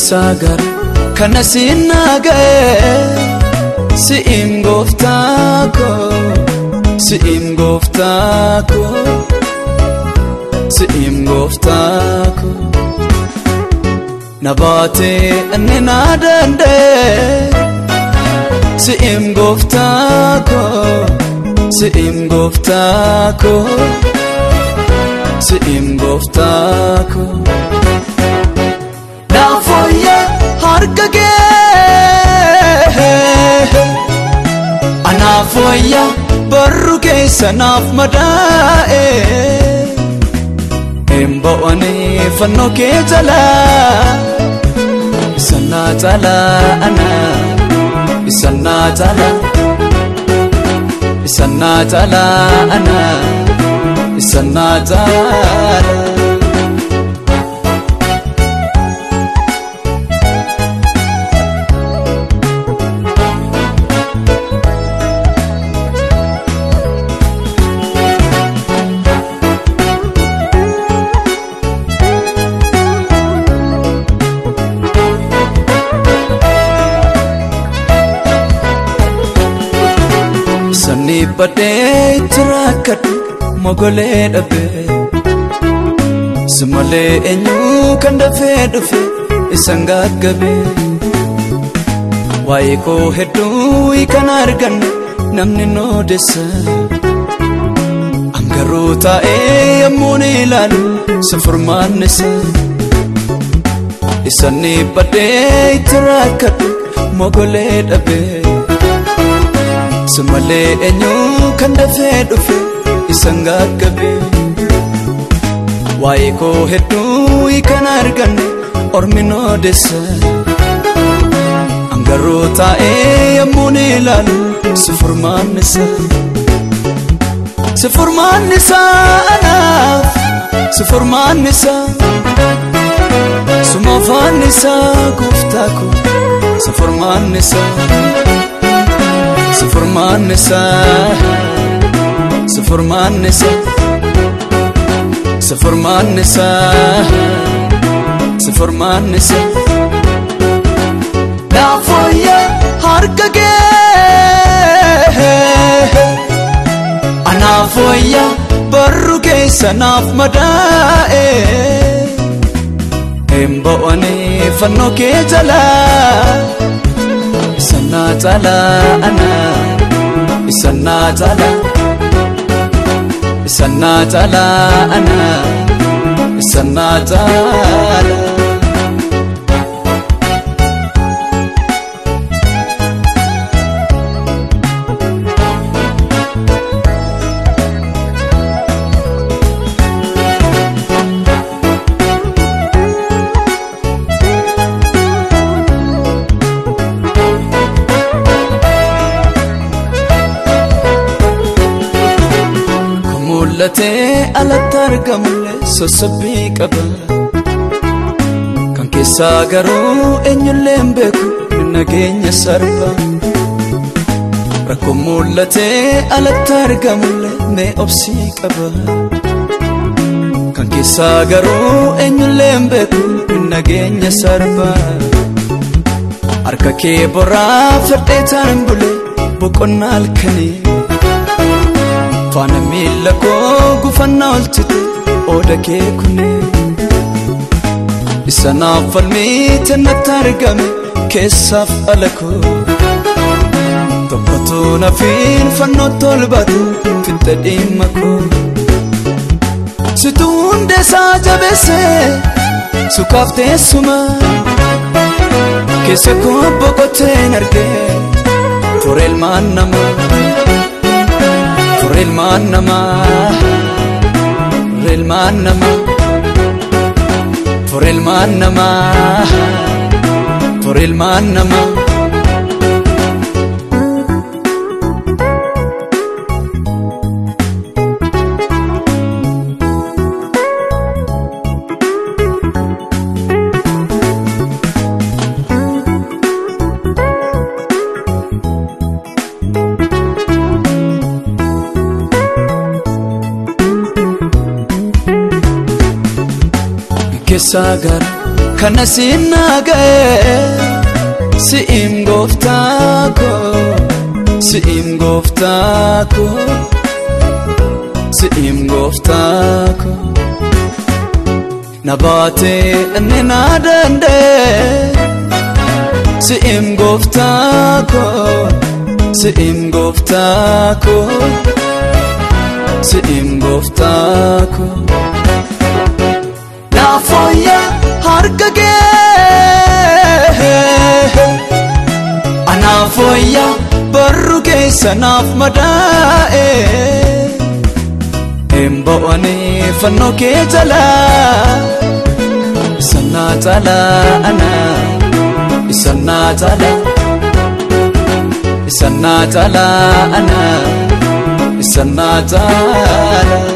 sagar kana sinagae si'im goftako si'im goftako si'im goftako nabate anne nadande si'im goftako si'im goftako si'im goftako nafoye harkage anafoya barruke sanaf madae emboani fanno ke jala sanna jala ana sanna jala ana sanna jala Sani pade terakat mogole dabe semale enyu kan dafe isangat gabe wai ko hedu ikan argan namni no desa angaruta amuni lalu sefurman nisa isani pade terakat mogole dabe semale enyu kan dafe isangat gabe wai ko hedu ikan argan ormino desa angaruta amuni lalu sefurman nisa anaf sefurman nisa sumafan nisa guftako sefurman nisa sefurman nisa sefurman nisa sefurman nisa sefurman nisa nafoya harkage anafoya barruke sanaf madae emboani fanno ke jala sanna jala ana sanna jala ana sanna jala late alatargamule sosabi qaba kan kessa garu enyulem beku nagenya sarba rakomulate alatargamule me obsi qaba kan kessa garu enyulem beku nagenya sarba arka ke bora ferde tanbule bokonal kani fana milako gufanna olchite odake kune isana falmi tanatargame kesaf alako topato nafin fanno tolbatu fitadimako situnde sajabese sukafte suma kesako bokote narge torel manama Rilmanama sagar kana sinagae si'im goftako si'im goftako si'im goftako nabate ninadande si'im goftako si'im goftako si'im goftako nafoya harkage anafoya barruke sanaf madae emboani fanoke jala sanna jala ana sanna jala ana sanna jala